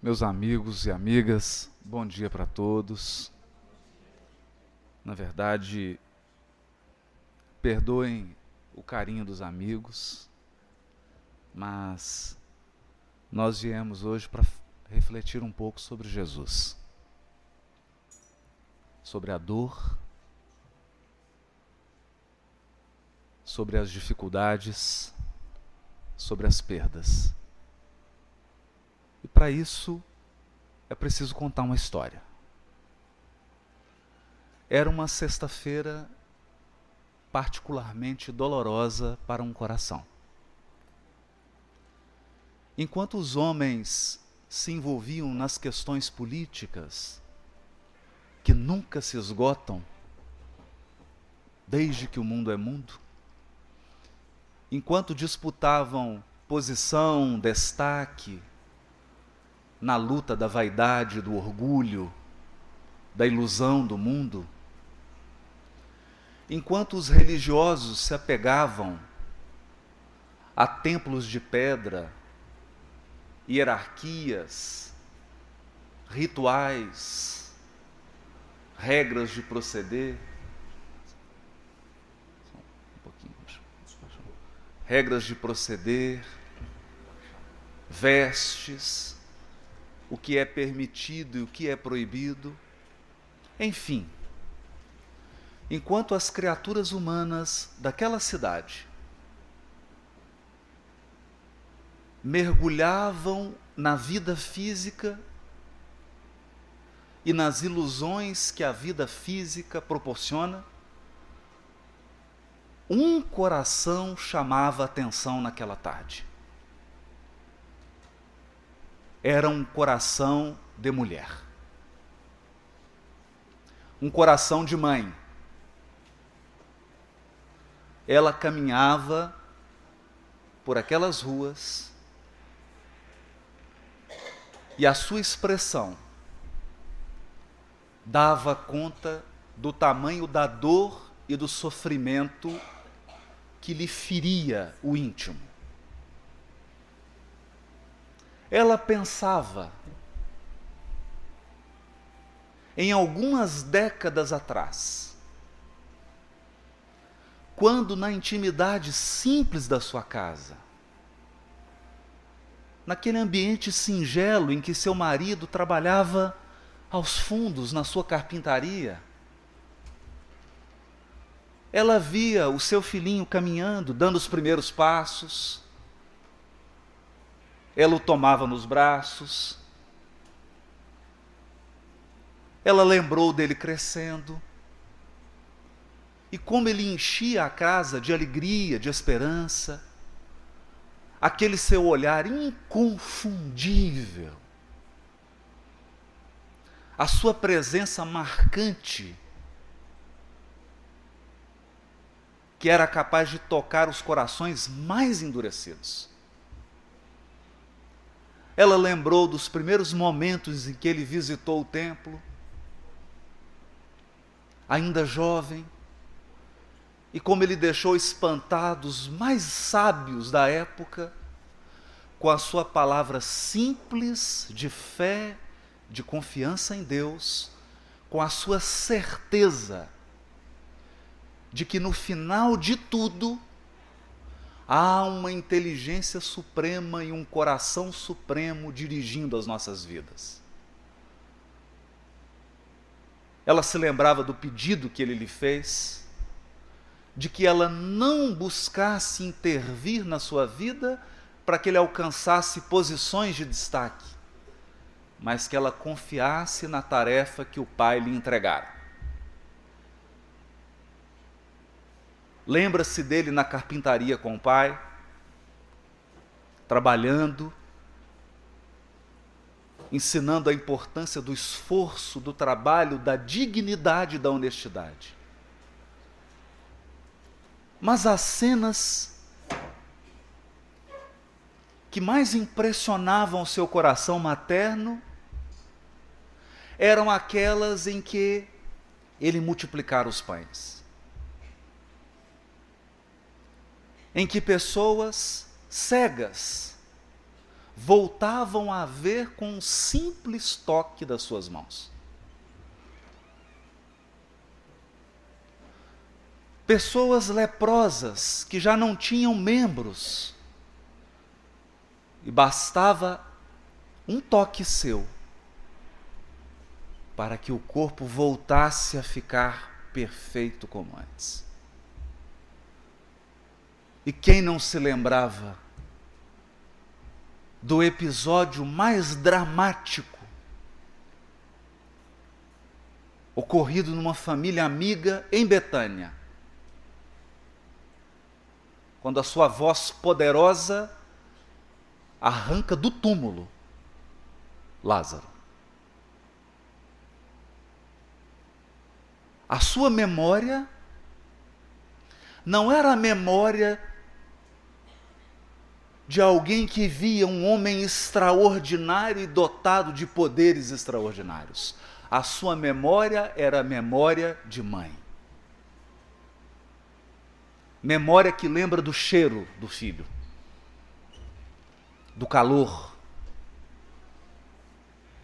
Meus amigos e amigas, bom dia para todos. Na verdade, perdoem o carinho dos amigos, mas nós viemos hoje para refletir um pouco sobre Jesus, sobre a dor, sobre as dificuldades, sobre as perdas. E para isso é preciso contar uma história. Era uma sexta-feira particularmente dolorosa para um coração. Enquanto os homens se envolviam nas questões políticas, que nunca se esgotam, desde que o mundo é mundo, enquanto disputavam posição, destaque, na luta da vaidade, do orgulho, da ilusão do mundo, enquanto os religiosos se apegavam a templos de pedra, hierarquias, rituais, regras de proceder, vestes, o que é permitido e o que é proibido, enfim, enquanto as criaturas humanas daquela cidade mergulhavam na vida física e nas ilusões que a vida física proporciona, um coração chamava a atenção naquela tarde. Era um coração de mulher. Um coração de mãe. Ela caminhava por aquelas ruas e a sua expressão dava conta do tamanho da dor e do sofrimento que lhe feria o íntimo. Ela pensava em algumas décadas atrás, quando na intimidade simples da sua casa, naquele ambiente singelo em que seu marido trabalhava aos fundos na sua carpintaria, ela via o seu filhinho caminhando, dando os primeiros passos. Ela o tomava nos braços. Ela lembrou dele crescendo. E como ele enchia a casa de alegria, de esperança. Aquele seu olhar inconfundível. A sua presença marcante, que era capaz de tocar os corações mais endurecidos. Ela lembrou dos primeiros momentos em que ele visitou o templo, ainda jovem, e como ele deixou espantados os mais sábios da época, com a sua palavra simples de fé, de confiança em Deus, com a sua certeza de que no final de tudo, há uma inteligência suprema e um coração supremo dirigindo as nossas vidas. Ela se lembrava do pedido que ele lhe fez, de que ela não buscasse intervir na sua vida para que ele alcançasse posições de destaque, mas que ela confiasse na tarefa que o pai lhe entregara. Lembra-se dele na carpintaria com o pai, trabalhando, ensinando a importância do esforço, do trabalho, da dignidade e da honestidade. Mas as cenas que mais impressionavam o seu coração materno eram aquelas em que ele multiplicara os pães. Em que pessoas cegas voltavam a ver com um simples toque das suas mãos. Pessoas leprosas que já não tinham membros, e bastava um toque seu para que o corpo voltasse a ficar perfeito como antes. E quem não se lembrava do episódio mais dramático ocorrido numa família amiga em Betânia, quando a sua voz poderosa arranca do túmulo Lázaro. A sua memória não era a memória de alguém que via um homem extraordinário e dotado de poderes extraordinários. A sua memória era a memória de mãe. Memória que lembra do cheiro do filho, do calor,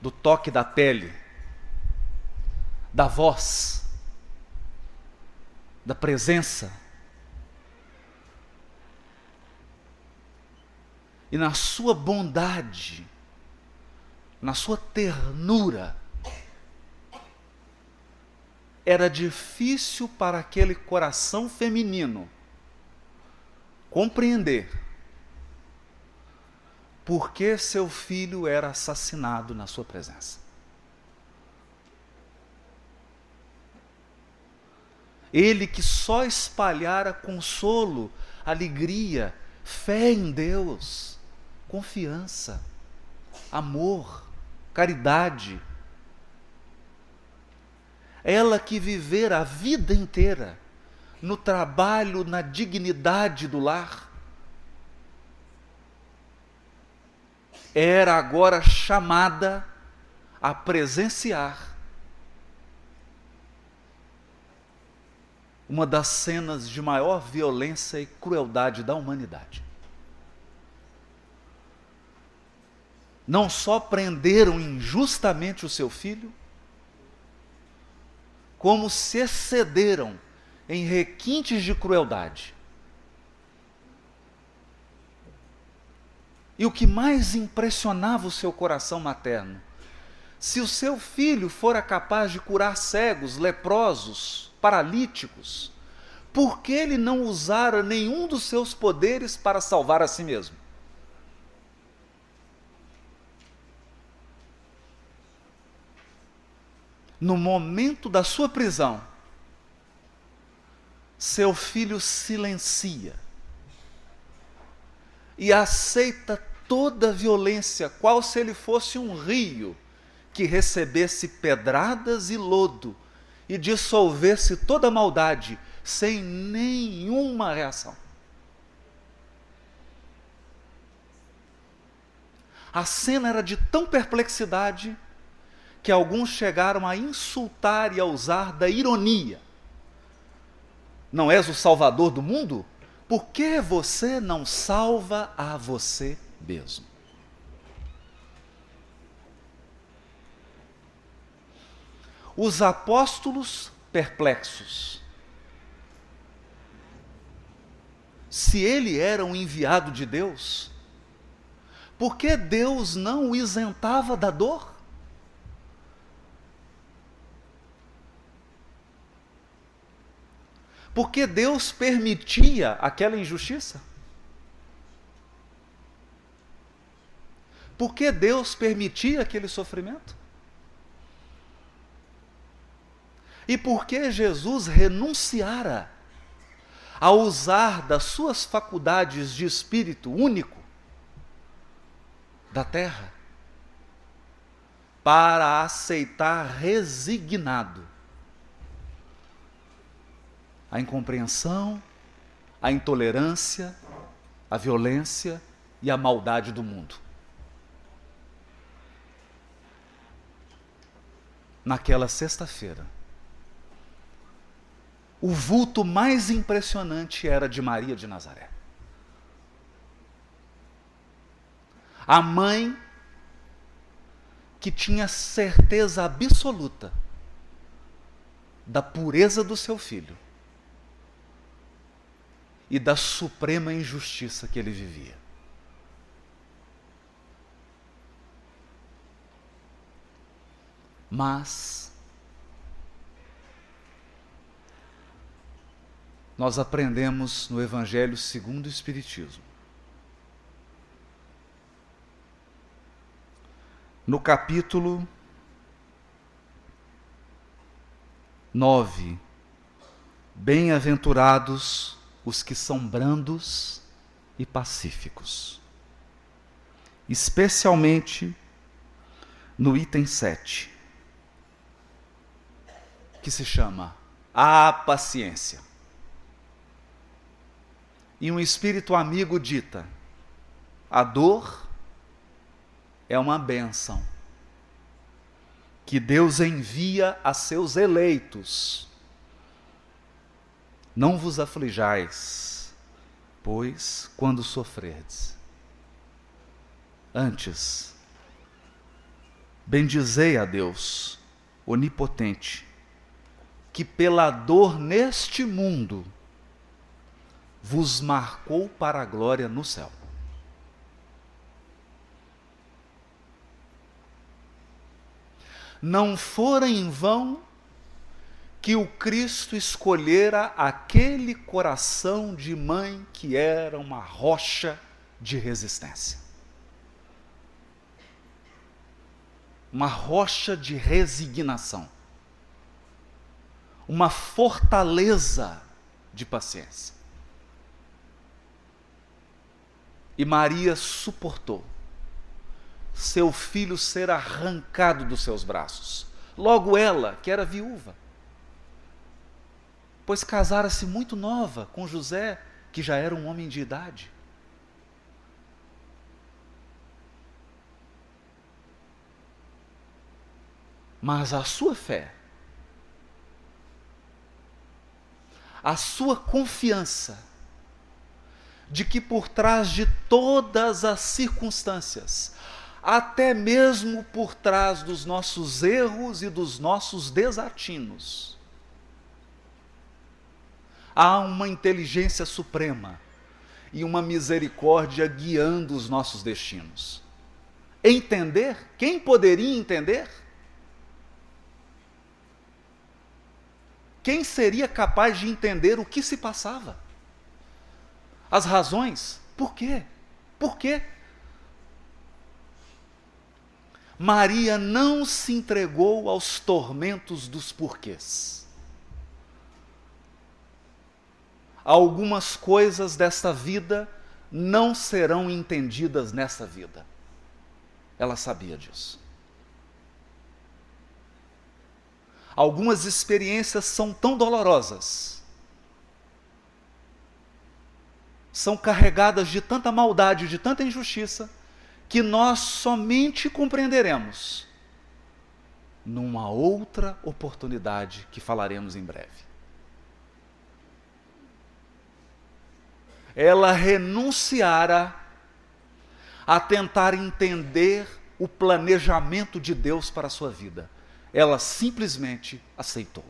do toque da pele, da voz, da presença. E na sua bondade, na sua ternura, era difícil para aquele coração feminino compreender por que seu filho era assassinado na sua presença. Ele que só espalhara consolo, alegria, fé em Deus, confiança, amor, caridade. Ela que vivera a vida inteira no trabalho, na dignidade do lar, era agora chamada a presenciar uma das cenas de maior violência e crueldade da humanidade. Não só prenderam injustamente o seu filho, como se excederam em requintes de crueldade. E o que mais impressionava o seu coração materno, se o seu filho fora capaz de curar cegos, leprosos, paralíticos, por que ele não usara nenhum dos seus poderes para salvar a si mesmo? No momento da sua prisão, seu filho silencia e aceita toda a violência, qual se ele fosse um rio que recebesse pedradas e lodo e dissolvesse toda a maldade sem nenhuma reação. A cena era de tão perplexidade que alguns chegaram a insultar e a usar da ironia. Não és o salvador do mundo? Por que você não salva a você mesmo? Os apóstolos perplexos. Se ele era um enviado de Deus, por que Deus não o isentava da dor? Por que Deus permitia aquela injustiça? Por que Deus permitia aquele sofrimento? E por que Jesus renunciara a usar das suas faculdades de espírito único da terra para aceitar resignado a incompreensão, a intolerância, a violência e a maldade do mundo? Naquela sexta-feira, o vulto mais impressionante era de Maria de Nazaré. A mãe que tinha certeza absoluta da pureza do seu filho e da suprema injustiça que ele vivia. Mas nós aprendemos no Evangelho segundo o Espiritismo, no capítulo 9, bem-aventurados os que são brandos e pacíficos, especialmente no item 7, que se chama a paciência. E um espírito amigo dita: a dor é uma bênção que Deus envia a seus eleitos. Não vos aflijais, pois, quando sofrerdes, antes, bendizei a Deus, onipotente, que pela dor neste mundo vos marcou para a glória no céu. Não fora em vão que o Cristo escolhera aquele coração de mãe que era uma rocha de resistência. Uma rocha de resignação. Uma fortaleza de paciência. E Maria suportou seu filho ser arrancado dos seus braços. Logo ela, que era viúva, pois casara-se muito nova com José, que já era um homem de idade. Mas a sua fé, a sua confiança de que por trás de todas as circunstâncias, até mesmo por trás dos nossos erros e dos nossos desatinos, há uma inteligência suprema e uma misericórdia guiando os nossos destinos. Entender? Quem poderia entender? Quem seria capaz de entender o que se passava? As razões? Por quê? Por quê? Maria não se entregou aos tormentos dos porquês. Algumas coisas desta vida não serão entendidas nessa vida. Ela sabia disso. Algumas experiências são tão dolorosas, são carregadas de tanta maldade, de tanta injustiça, que nós somente compreenderemos numa outra oportunidade que falaremos em breve. Ela renunciara a tentar entender o planejamento de Deus para a sua vida. Ela simplesmente aceitou.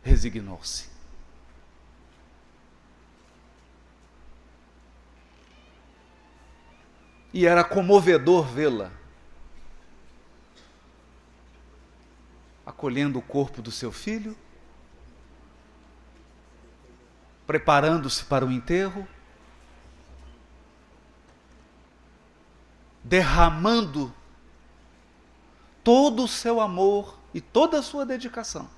Resignou-se. E era comovedor vê-la acolhendo o corpo do seu filho, preparando-se para o enterro, derramando todo o seu amor e toda a sua dedicação.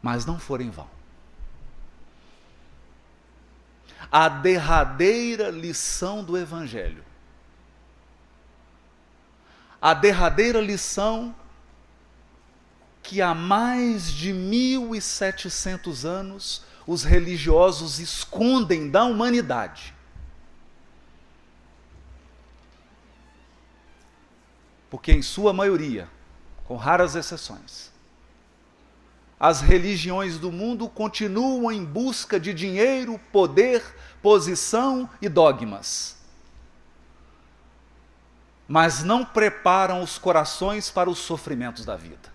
Mas não foi em vão. A derradeira lição do Evangelho, a derradeira lição que há mais de 1700 anos os religiosos escondem da humanidade. Porque em sua maioria, com raras exceções, as religiões do mundo continuam em busca de dinheiro, poder, posição e dogmas. Mas não preparam os corações para os sofrimentos da vida.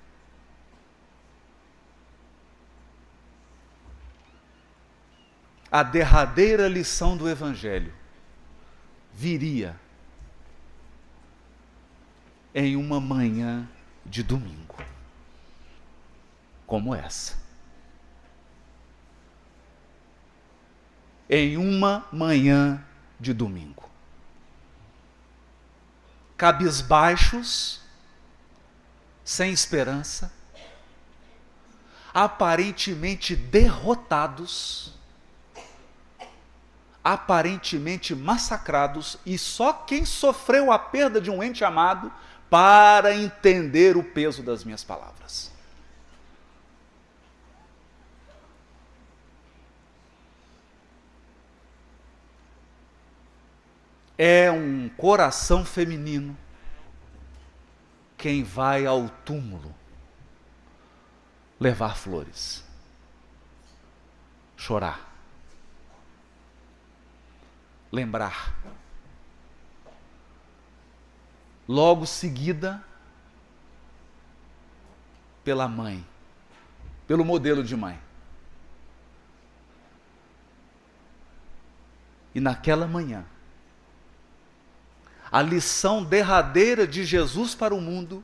A derradeira lição do Evangelho viria em uma manhã de domingo, como essa. Em uma manhã de domingo. Cabisbaixos, sem esperança, aparentemente derrotados, aparentemente massacrados, e só quem sofreu a perda de um ente amado para entender o peso das minhas palavras. É um coração feminino quem vai ao túmulo levar flores, chorar, lembrar. Logo seguida, pela mãe, pelo modelo de mãe. E naquela manhã, a lição derradeira de Jesus para o mundo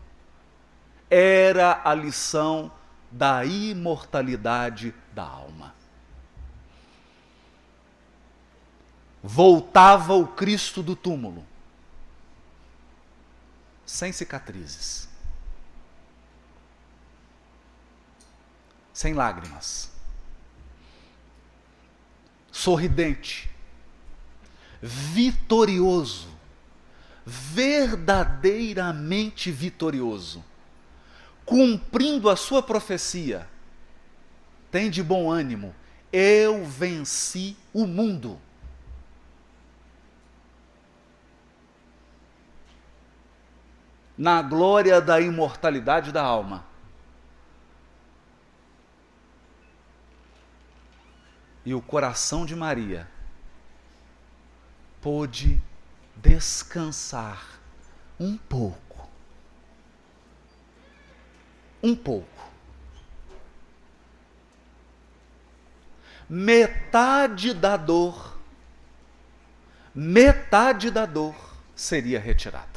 era a lição da imortalidade da alma. Voltava o Cristo do túmulo, sem cicatrizes, sem lágrimas, sorridente, vitorioso, verdadeiramente vitorioso, cumprindo a sua profecia. Tem de bom ânimo, eu venci o mundo. Na glória da imortalidade da alma. E o coração de Maria pôde descansar um pouco. Um pouco. Metade da dor seria retirada.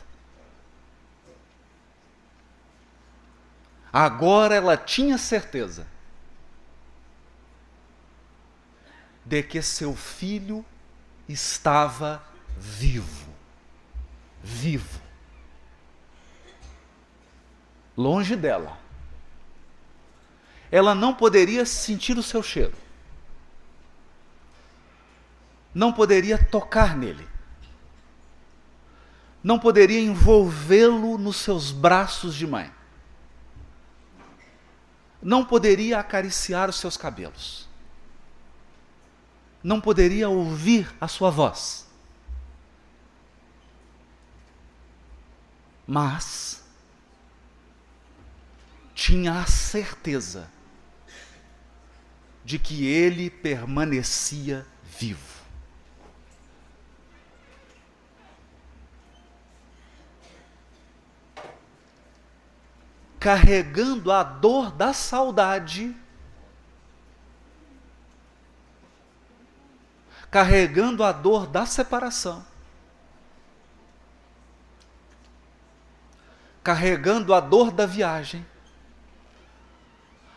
Agora ela tinha certeza de que seu filho estava vivo. Vivo. Longe dela. Ela não poderia sentir o seu cheiro. Não poderia tocar nele. Não poderia envolvê-lo nos seus braços de mãe. Não poderia acariciar os seus cabelos. Não poderia ouvir a sua voz. Mas tinha a certeza de que ele permanecia vivo. Carregando a dor da saudade, carregando a dor da separação, carregando a dor da viagem,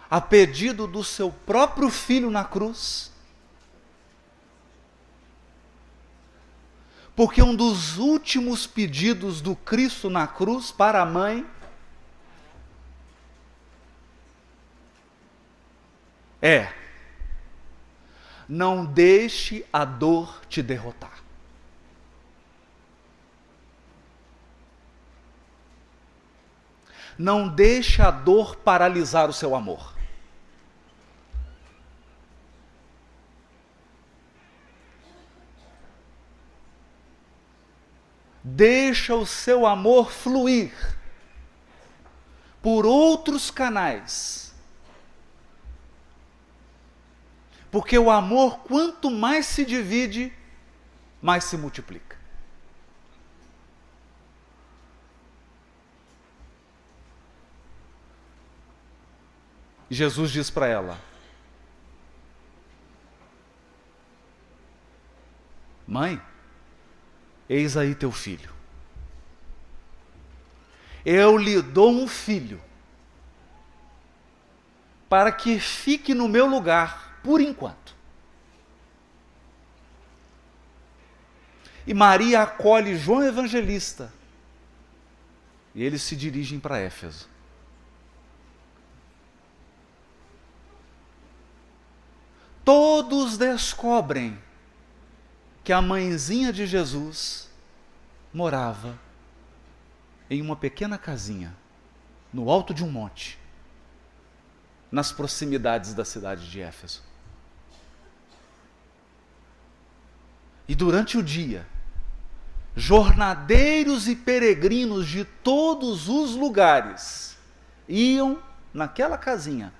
a pedido do seu próprio filho na cruz, porque um dos últimos pedidos do Cristo na cruz para a mãe é: não deixe a dor te derrotar. Não deixe a dor paralisar o seu amor. Deixa o seu amor fluir por outros canais, Porque o amor, quanto mais se divide, mais se multiplica. E Jesus diz para ela: mãe, eis aí teu filho. Eu lhe dou um filho para que fique no meu lugar por enquanto. E Maria acolhe João Evangelista e eles se dirigem para Éfeso. Todos descobrem que a mãezinha de Jesus morava em uma pequena casinha, no alto de um monte, nas proximidades da cidade de Éfeso. E durante o dia, jornadeiros e peregrinos de todos os lugares iam naquela casinha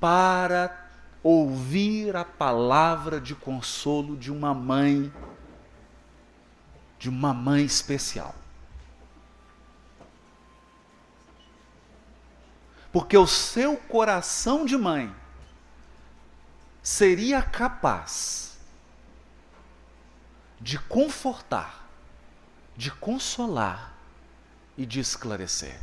para ouvir a palavra de consolo de uma mãe especial. Porque o seu coração de mãe seria capaz de confortar, de consolar e de esclarecer.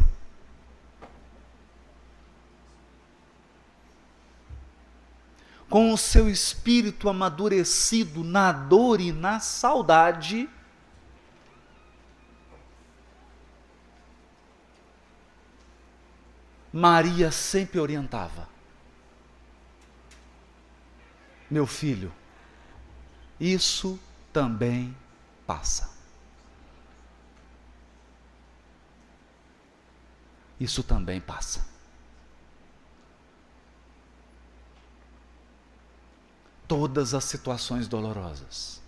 Com o seu espírito amadurecido na dor e na saudade, Maria sempre orientava: meu filho, isso também passa. Isso também passa. Todas as situações dolorosas,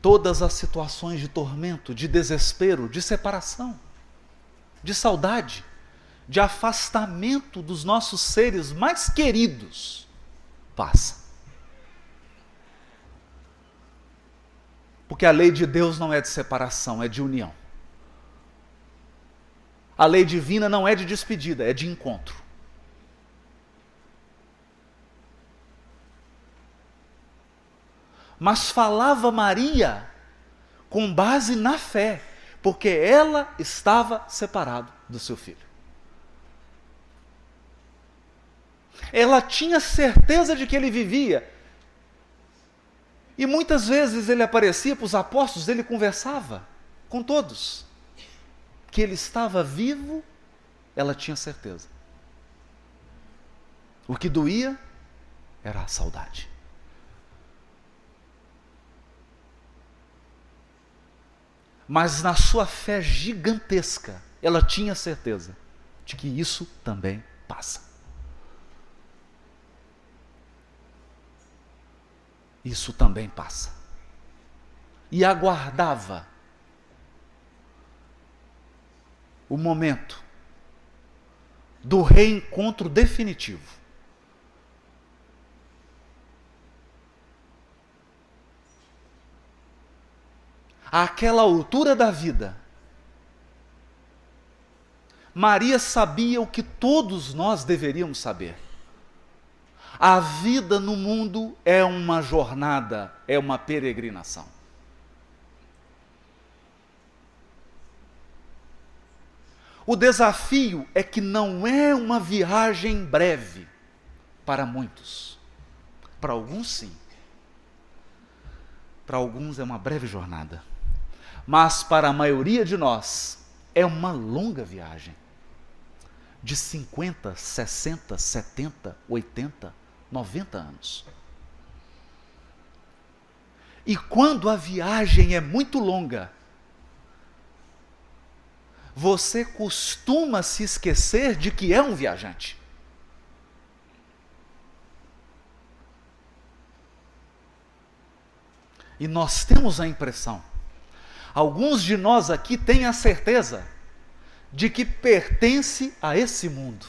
todas as situações de tormento, de desespero, de separação, de saudade, de afastamento dos nossos seres mais queridos, passa. Porque a lei de Deus não é de separação, é de união. A lei divina não é de despedida, é de encontro. Mas falava Maria com base na fé, porque ela estava separada do seu filho. Ela tinha certeza de que ele vivia. E muitas vezes ele aparecia para os apóstolos, ele conversava com todos. Que ele estava vivo, ela tinha certeza. O que doía era a saudade. Mas na sua fé gigantesca, ela tinha certeza de que isso também passa. Isso também passa. E aguardava o momento do reencontro definitivo. Àquela altura da vida, Maria sabia o que todos nós deveríamos saber. A vida no mundo é uma jornada, é uma peregrinação. O desafio é que não é uma viagem breve para muitos. Para alguns, sim. Para alguns é uma breve jornada. Mas para a maioria de nós é uma longa viagem. De 50, 60, 70, 80, 90 anos. E quando a viagem é muito longa, você costuma se esquecer de que é um viajante. E nós temos a impressão, alguns de nós aqui têm a certeza de que pertence a esse mundo.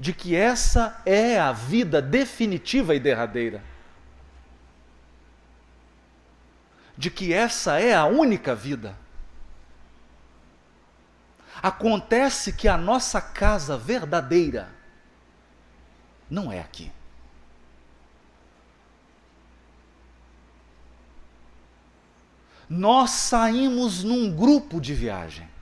de que essa é a vida definitiva e derradeira, de que essa é a única vida. Acontece que a nossa casa verdadeira não é aqui. Nós saímos num grupo de viagem.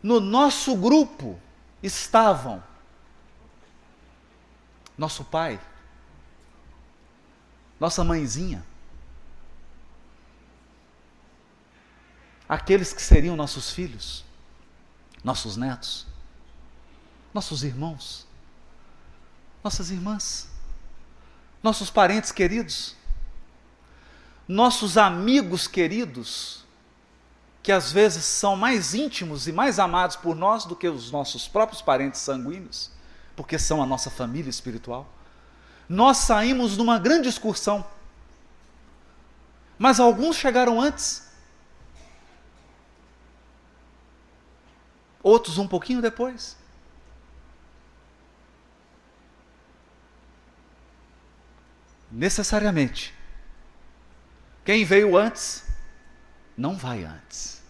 No nosso grupo estavam nosso pai, nossa mãezinha, aqueles que seriam nossos filhos, nossos netos, nossos irmãos, nossas irmãs, nossos parentes queridos, nossos amigos queridos, que às vezes são mais íntimos e mais amados por nós do que os nossos próprios parentes sanguíneos, porque são a nossa família espiritual. Nós saímos numa grande excursão, mas alguns chegaram antes, outros um pouquinho depois. Necessariamente, quem veio antes não vai antes.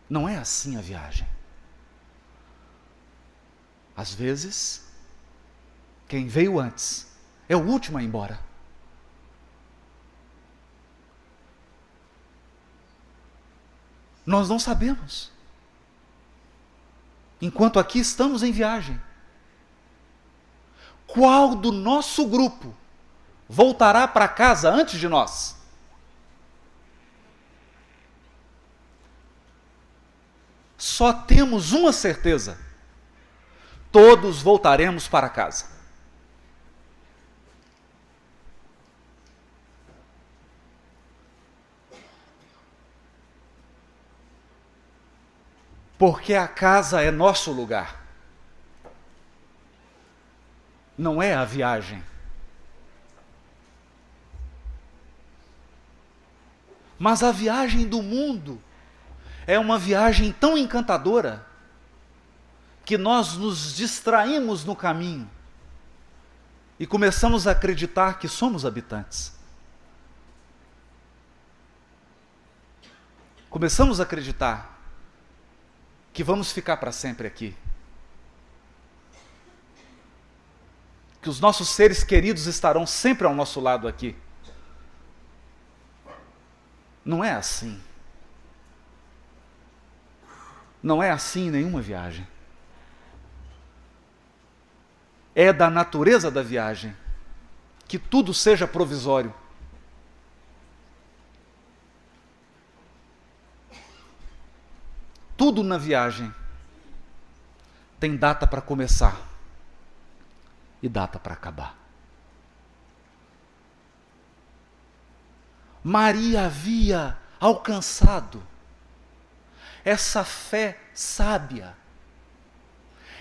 Não é assim a viagem. Às vezes, quem veio antes é o último a ir embora. Nós não sabemos. Enquanto aqui estamos em viagem, qual do nosso grupo voltará para casa antes de nós? Só temos uma certeza: todos voltaremos para casa. Porque a casa é nosso lugar. Não é a viagem. Mas a viagem do mundo é uma viagem tão encantadora que nós nos distraímos no caminho e começamos a acreditar que somos habitantes. Começamos a acreditar que vamos ficar para sempre aqui. Que os nossos seres queridos estarão sempre ao nosso lado aqui. Não é assim. Não é assim em nenhuma viagem. É da natureza da viagem que tudo seja provisório. Tudo na viagem tem data para começar e data para acabar. Maria havia alcançado essa fé sábia,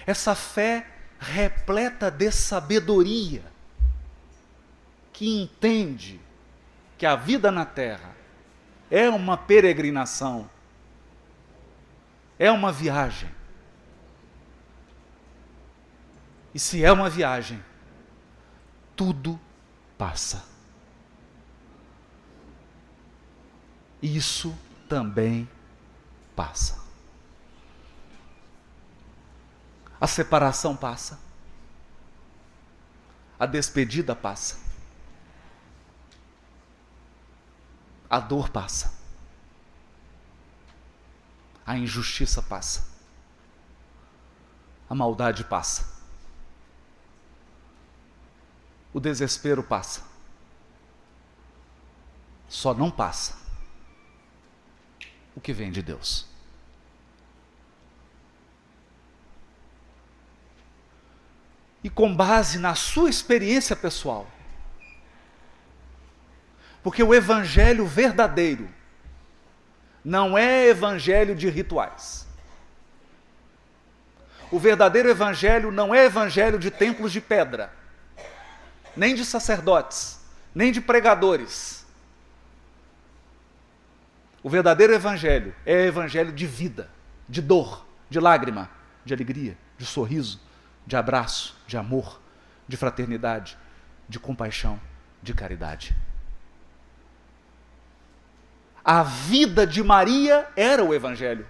essa fé repleta de sabedoria, que entende que a vida na terra é uma peregrinação, é uma viagem. E se é uma viagem, tudo passa. Isso também passa. A separação passa. A despedida passa. A dor passa. A injustiça passa. A maldade passa. O desespero passa. Só não passa o que vem de Deus. E com base na sua experiência pessoal, porque o evangelho verdadeiro não é evangelho de rituais. O verdadeiro evangelho não é evangelho de templos de pedra, nem de sacerdotes, nem de pregadores. O verdadeiro evangelho é evangelho de vida, de dor, de lágrima, de alegria, de sorriso, de abraço, de amor, de fraternidade, de compaixão, de caridade. A vida de Maria era o evangelho.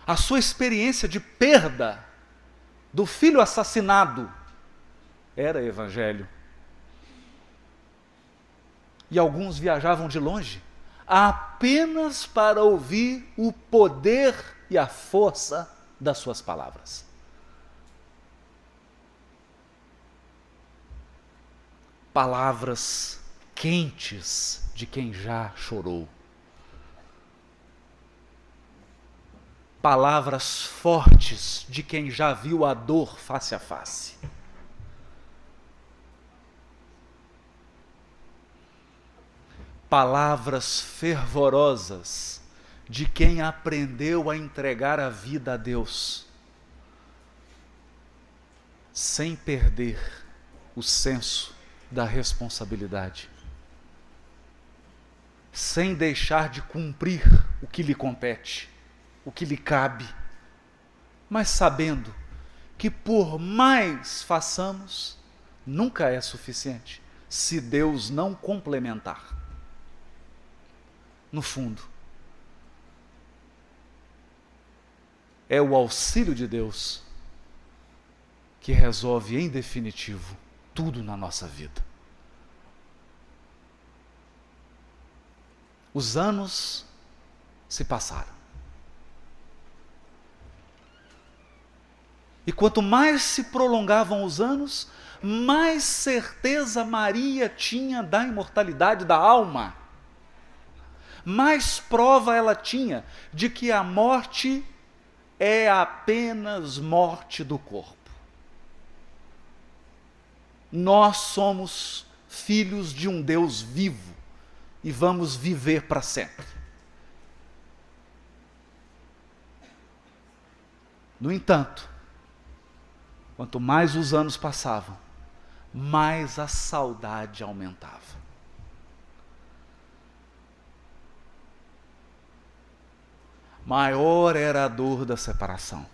A sua experiência de perda do filho assassinado era evangelho. E alguns viajavam de longe apenas para ouvir o poder e a força das suas palavras. Palavras quentes de quem já chorou. Palavras fortes de quem já viu a dor face a face. Palavras fervorosas de quem aprendeu a entregar a vida a Deus, sem perder o senso da responsabilidade, sem deixar de cumprir o que lhe compete, o que lhe cabe, mas sabendo que por mais façamos, nunca é suficiente, se Deus não complementar. No fundo, é o auxílio de Deus que resolve em definitivo tudo na nossa vida. Os anos se passaram. E quanto mais se prolongavam os anos, mais certeza Maria tinha da imortalidade da alma. Mais prova ela tinha de que a morte é apenas morte do corpo. Nós somos filhos de um Deus vivo e vamos viver para sempre. No entanto, quanto mais os anos passavam, mais a saudade aumentava. Maior era a dor da separação.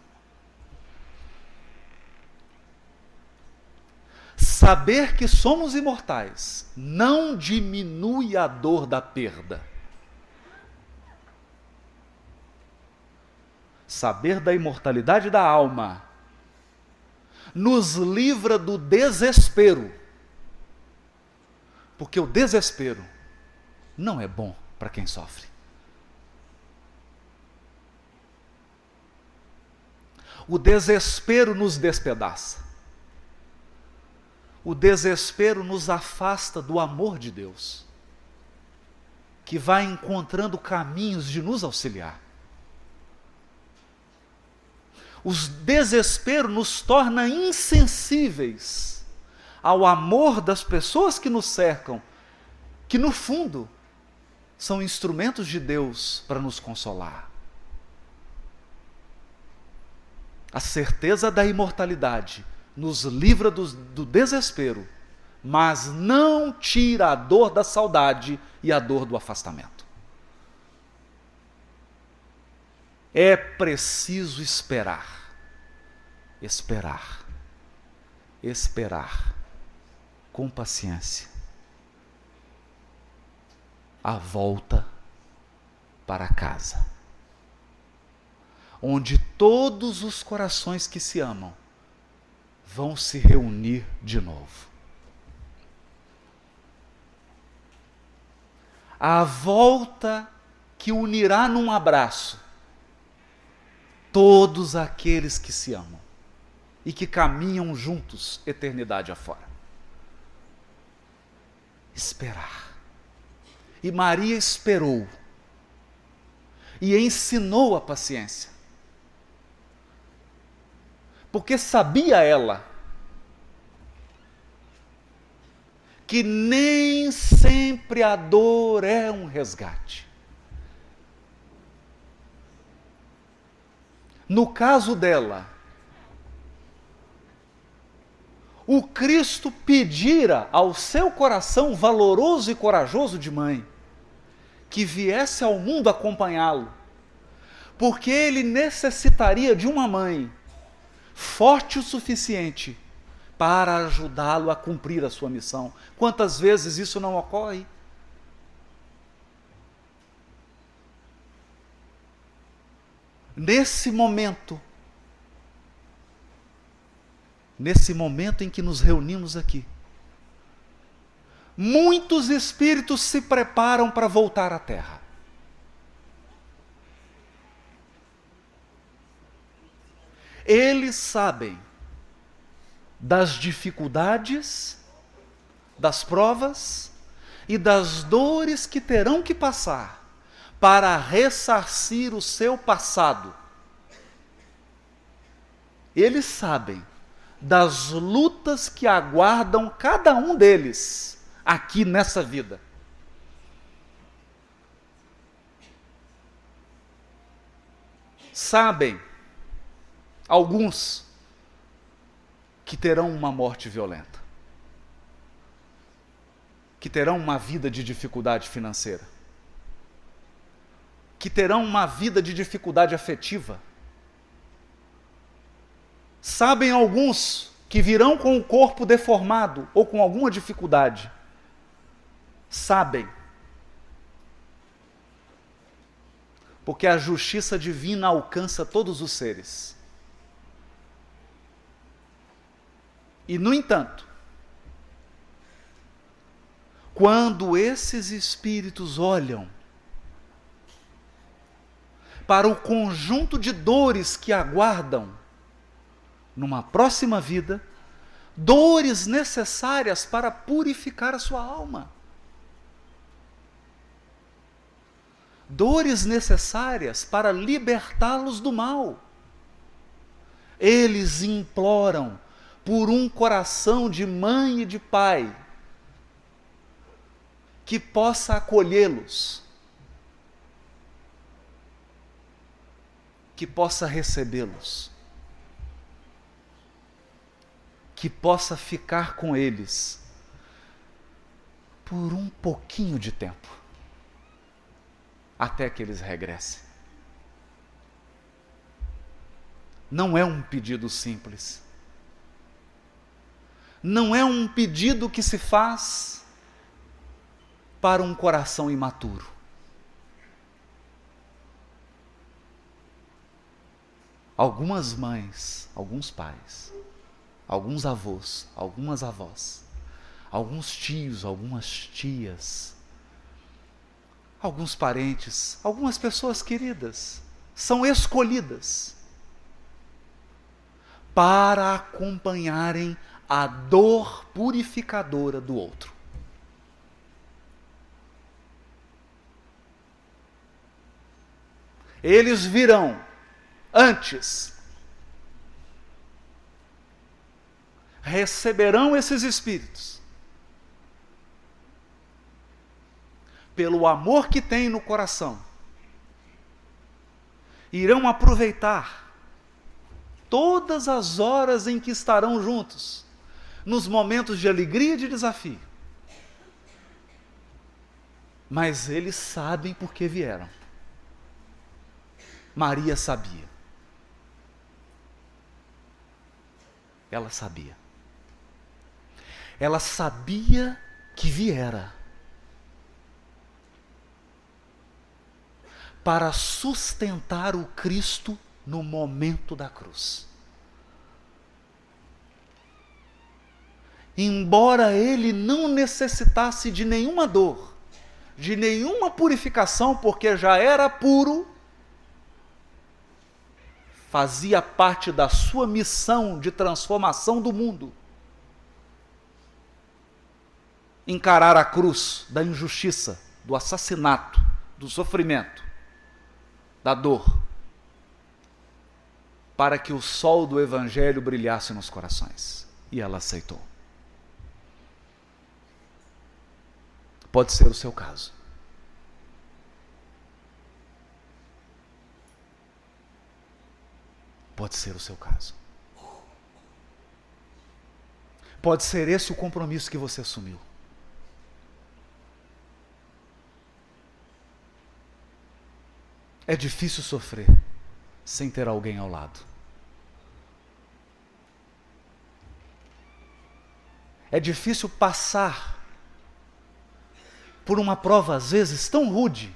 Saber que somos imortais não diminui a dor da perda. Saber da imortalidade da alma nos livra do desespero. Porque o desespero não é bom para quem sofre. O desespero nos despedaça. O desespero nos afasta do amor de Deus, que vai encontrando caminhos de nos auxiliar. O desespero nos torna insensíveis ao amor das pessoas que nos cercam, que no fundo são instrumentos de Deus para nos consolar. A certeza da imortalidade nos livra do desespero, mas não tira a dor da saudade e a dor do afastamento. É preciso esperar, esperar, esperar, com paciência, a volta para casa, onde todos os corações que se amam vão se reunir de novo. A volta que unirá num abraço todos aqueles que se amam e que caminham juntos eternidade afora. Esperar. E Maria esperou e ensinou a paciência. Porque sabia ela que nem sempre a dor é um resgate. No caso dela, o Cristo pedira ao seu coração valoroso e corajoso de mãe que viesse ao mundo acompanhá-lo, porque ele necessitaria de uma mãe forte o suficiente para ajudá-lo a cumprir a sua missão. Quantas vezes isso não ocorre? Nesse momento em que nos reunimos aqui, muitos espíritos se preparam para voltar à Terra. Eles sabem das dificuldades, das provas e das dores que terão que passar para ressarcir o seu passado. Eles sabem das lutas que aguardam cada um deles aqui nessa vida. Sabem, alguns, que terão uma morte violenta, que terão uma vida de dificuldade financeira, que terão uma vida de dificuldade afetiva. Sabem alguns que virão com o corpo deformado ou com alguma dificuldade. Sabem. Porque a justiça divina alcança todos os seres. E, no entanto, quando esses espíritos olham para o conjunto de dores que aguardam numa próxima vida, dores necessárias para purificar a sua alma, dores necessárias para libertá-los do mal, eles imploram por um coração de mãe e de pai que possa acolhê-los, que possa recebê-los, que possa ficar com eles por um pouquinho de tempo, até que eles regressem. Não é um pedido simples. Não é um pedido que se faz para um coração imaturo. Algumas mães, alguns pais, alguns avós, algumas avós, alguns tios, algumas tias, alguns parentes, algumas pessoas queridas, são escolhidas para acompanharem a dor purificadora do outro. Eles virão antes, receberão esses espíritos, pelo amor que têm no coração, irão aproveitar todas as horas em que estarão juntos, nos momentos de alegria e de desafio. Mas eles sabem por que vieram. Maria sabia. Ela sabia. Ela sabia que viera para sustentar o Cristo no momento da cruz. Embora ele não necessitasse de nenhuma dor, de nenhuma purificação, porque já era puro, fazia parte da sua missão de transformação do mundo encarar a cruz da injustiça, do assassinato, do sofrimento, da dor, para que o sol do Evangelho brilhasse nos corações. E ela aceitou. Pode ser o seu caso. Pode ser o seu caso. Pode ser esse o compromisso que você assumiu. É difícil sofrer sem ter alguém ao lado. É difícil passar por uma prova, às vezes, tão rude,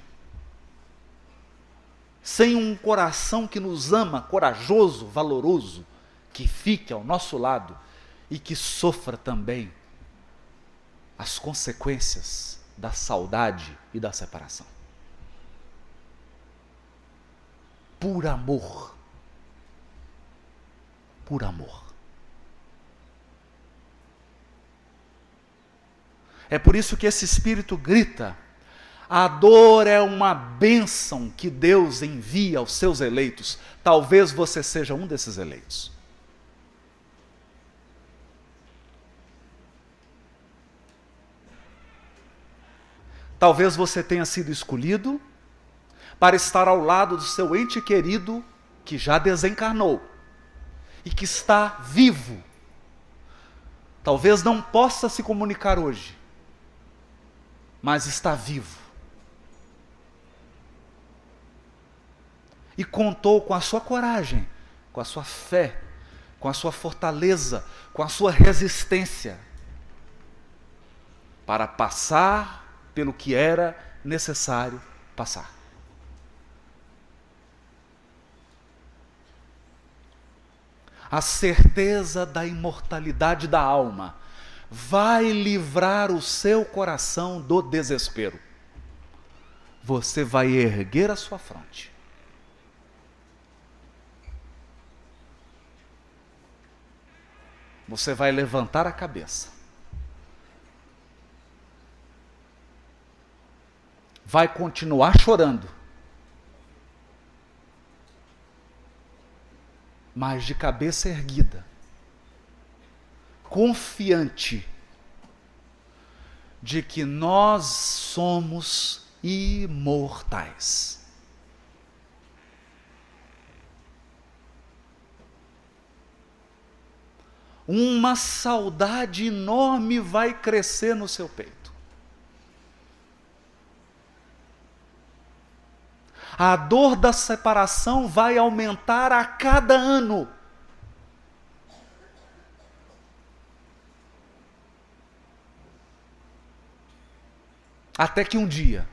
sem um coração que nos ama, corajoso, valoroso, que fique ao nosso lado e que sofra também as consequências da saudade e da separação. Por amor. Por amor. É por isso que esse Espírito grita: a dor é uma bênção que Deus envia aos seus eleitos. Talvez você seja um desses eleitos. Talvez você tenha sido escolhido para estar ao lado do seu ente querido que já desencarnou e que está vivo. Talvez não possa se comunicar hoje, mas está vivo. E contou com a sua coragem, com a sua fé, com a sua fortaleza, com a sua resistência, para passar pelo que era necessário passar. A certeza da imortalidade da alma vai livrar o seu coração do desespero. Você vai erguer a sua fronte. Você vai levantar a cabeça. Vai continuar chorando, mas de cabeça erguida, confiante de que nós somos imortais. Uma saudade enorme vai crescer no seu peito. A dor da separação vai aumentar a cada ano. Até que um dia,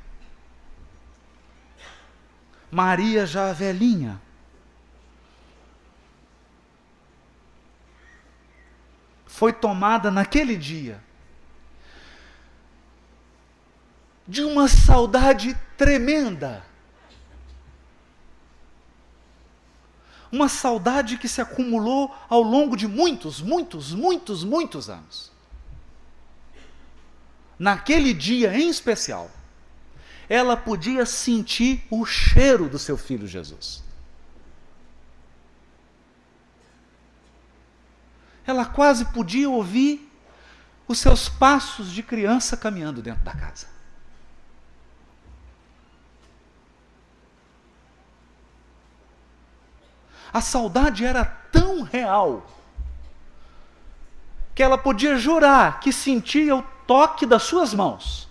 Maria, já velhinha, foi tomada naquele dia de uma saudade tremenda. Uma saudade que se acumulou ao longo de muitos anos. Naquele dia em especial, ela podia sentir o cheiro do seu filho Jesus. Ela quase podia ouvir os seus passos de criança caminhando dentro da casa. A saudade era tão real que ela podia jurar que sentia o toque das suas mãos.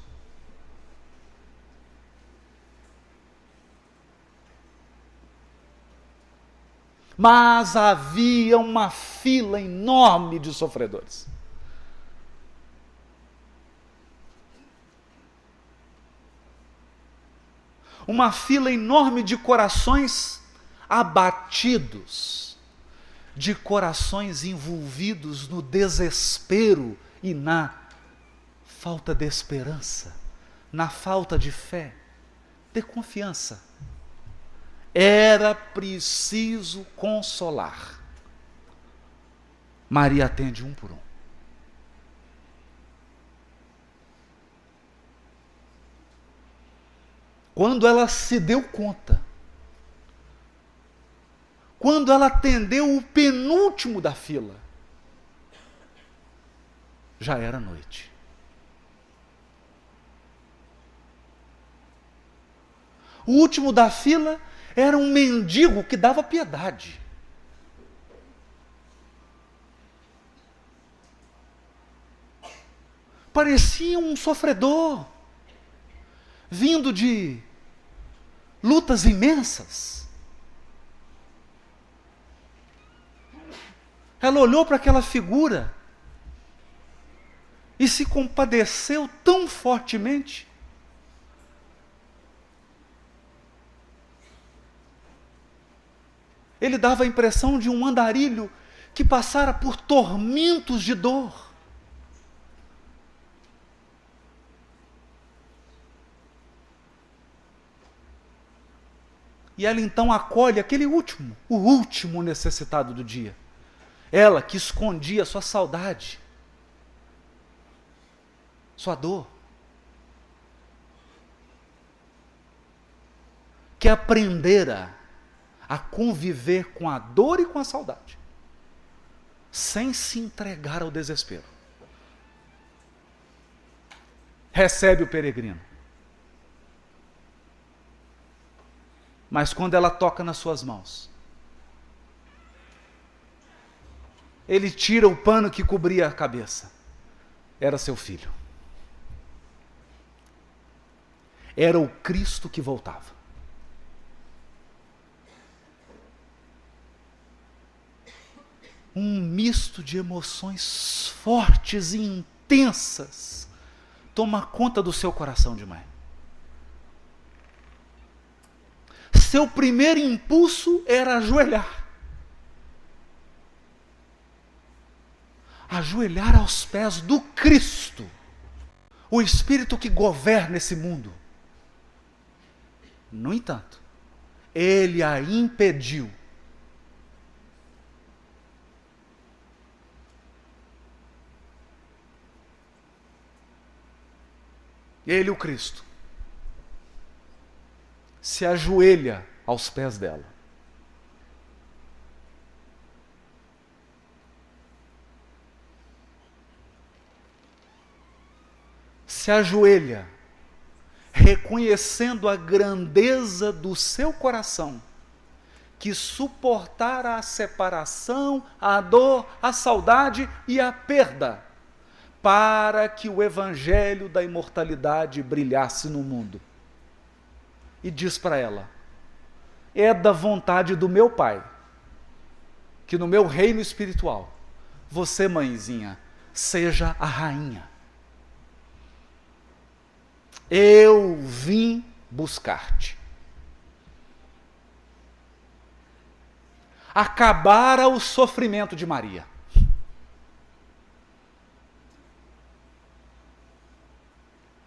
Mas havia uma fila enorme de sofredores. Uma fila enorme de corações abatidos, de corações envolvidos no desespero e na falta de esperança, na falta de fé, de confiança. Era preciso consolar. Maria atende um por um. Quando ela se deu conta, quando ela atendeu o penúltimo da fila, já era noite. O último da fila era um mendigo que dava piedade. parecia um sofredor, vindo de lutas imensas. Ela olhou para aquela figura e se compadeceu tão fortemente. Ele dava a impressão de um andarilho que passara por tormentos de dor. E ela então acolhe aquele último, o último necessitado do dia. Ela que escondia sua saudade, sua dor, que aprendera a conviver com a dor e com a saudade, sem se entregar ao desespero. Recebe o peregrino. Mas quando ela toca nas suas mãos, ele tira o pano que cobria a cabeça. Era seu filho. Era o Cristo que voltava. Um misto de emoções fortes e intensas toma conta do seu coração de mãe. Seu primeiro impulso era ajoelhar. Ajoelhar aos pés do Cristo, o Espírito que governa esse mundo. No entanto, ele a impediu. Ele, o Cristo, se ajoelha aos pés dela. Se ajoelha, reconhecendo a grandeza do seu coração, que suportara a separação, a dor, a saudade e a perda, para que o evangelho da imortalidade brilhasse no mundo. E diz para ela: é da vontade do meu Pai, que no meu reino espiritual, você, mãezinha, seja a rainha. Eu vim buscar-te. Acabara o sofrimento de Maria.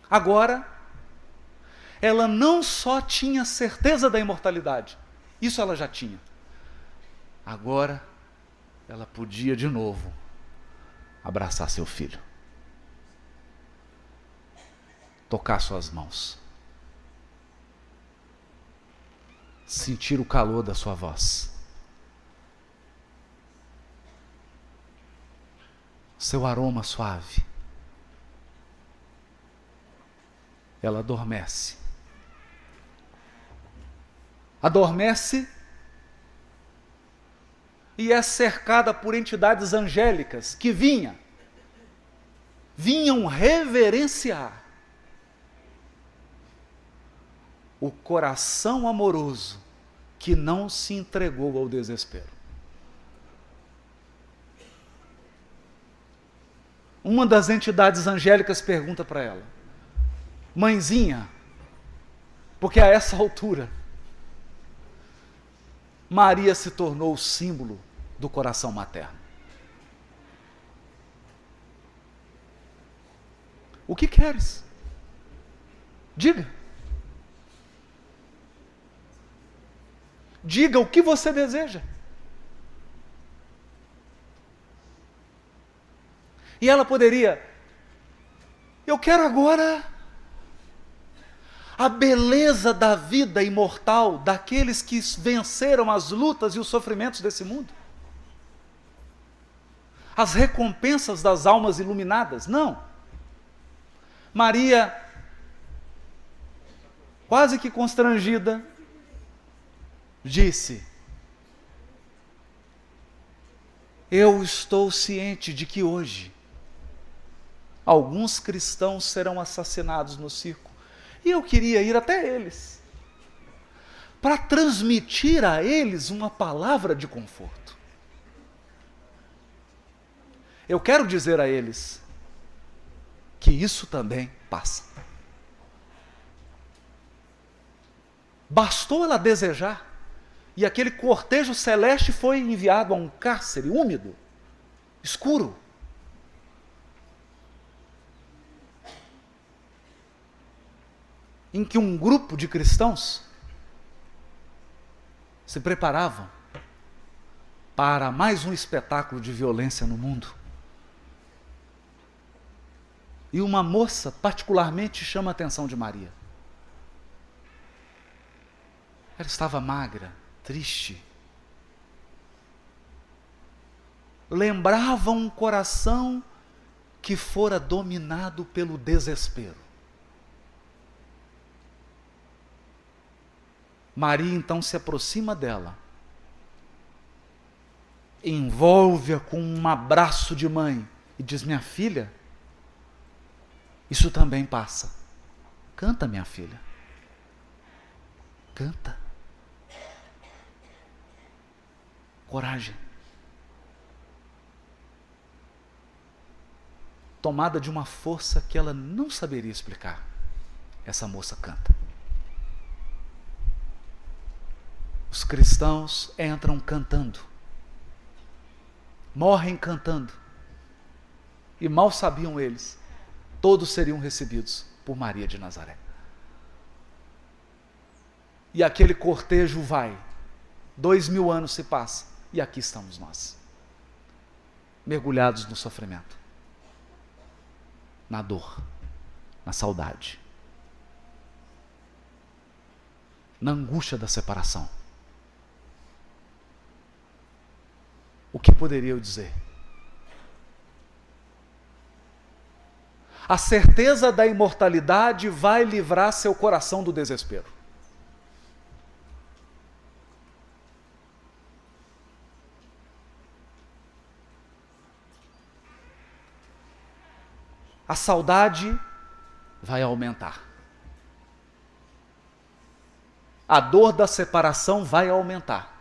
Agora, ela não só tinha certeza da imortalidade, isso ela já tinha. Agora, ela podia de novo abraçar seu filho, tocar suas mãos, sentir o calor da sua voz, seu aroma suave. Ela adormece. Adormece e é cercada por entidades angélicas que vinham reverenciar o coração amoroso que não se entregou ao desespero. Uma das entidades angélicas pergunta para ela: mãezinha, porque a essa altura Maria se tornou o símbolo do coração materno. O que queres? Diga. Diga o que você deseja. E ela poderia: eu quero agora a beleza da vida imortal daqueles que venceram as lutas e os sofrimentos desse mundo. As recompensas das almas iluminadas. Não. Maria, quase que constrangida, disse: eu estou ciente de que hoje alguns cristãos serão assassinados no circo. E eu queria ir até eles, para transmitir a eles uma palavra de conforto. Eu quero dizer a eles que isso também passa. Bastou ela desejar, e aquele cortejo celeste foi enviado a um cárcere úmido, escuro. Em que um grupo de cristãos se preparavam para mais um espetáculo de violência no mundo. E uma moça particularmente chama a atenção de Maria. Ela estava magra, triste. Lembrava um coração que fora dominado pelo desespero. Maria então se aproxima dela, envolve-a com um abraço de mãe e diz: minha filha, isso também passa. Canta, minha filha. Canta. Coragem. Tomada de uma força que ela não saberia explicar, essa moça canta. Os cristãos entram cantando, morrem cantando, e mal sabiam eles, todos seriam recebidos por Maria de Nazaré. E aquele cortejo vai, 2000 anos se passam, e aqui estamos nós, mergulhados no sofrimento, na dor, na saudade, na angústia da separação. O que poderia eu dizer? A certeza da imortalidade vai livrar seu coração do desespero. A saudade vai aumentar. A dor da separação vai aumentar.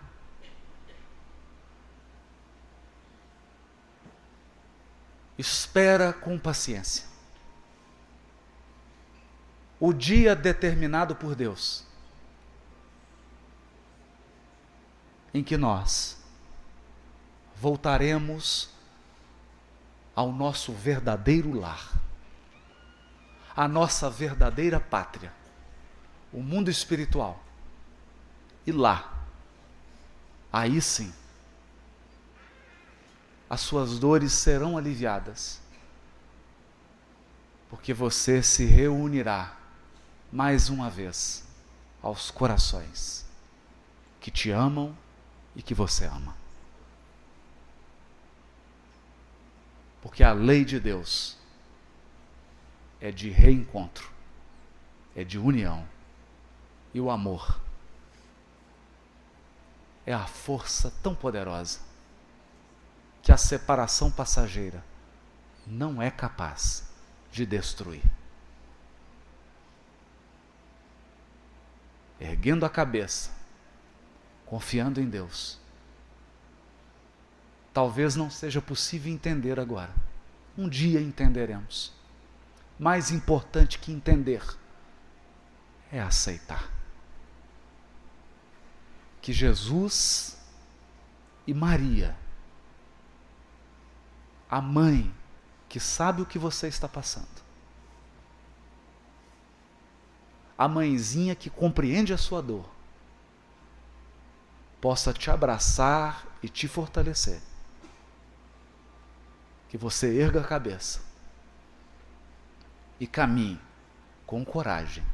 Espera com paciência o dia determinado por Deus, em que nós voltaremos ao nosso verdadeiro lar, a nossa verdadeira pátria, o mundo espiritual. E lá, aí sim, as suas dores serão aliviadas, porque você se reunirá mais uma vez aos corações que te amam e que você ama. Porque a lei de Deus é de reencontro, é de união, e o amor é a força tão poderosa que a separação passageira não é capaz de destruir. Erguendo a cabeça, confiando em Deus. Talvez não seja possível entender agora. Um dia entenderemos. Mais importante que entender é aceitar que Jesus e Maria, a mãe que sabe o que você está passando, a mãezinha que compreende a sua dor, possa te abraçar e te fortalecer. Que você erga a cabeça e caminhe com coragem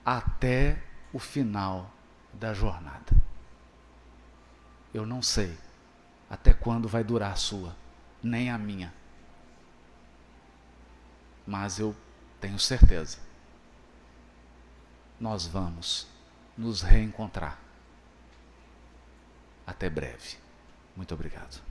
até o final da jornada. Eu não sei até quando vai durar a sua, nem a minha. Mas eu tenho certeza, nós vamos nos reencontrar. Até breve. Muito obrigado.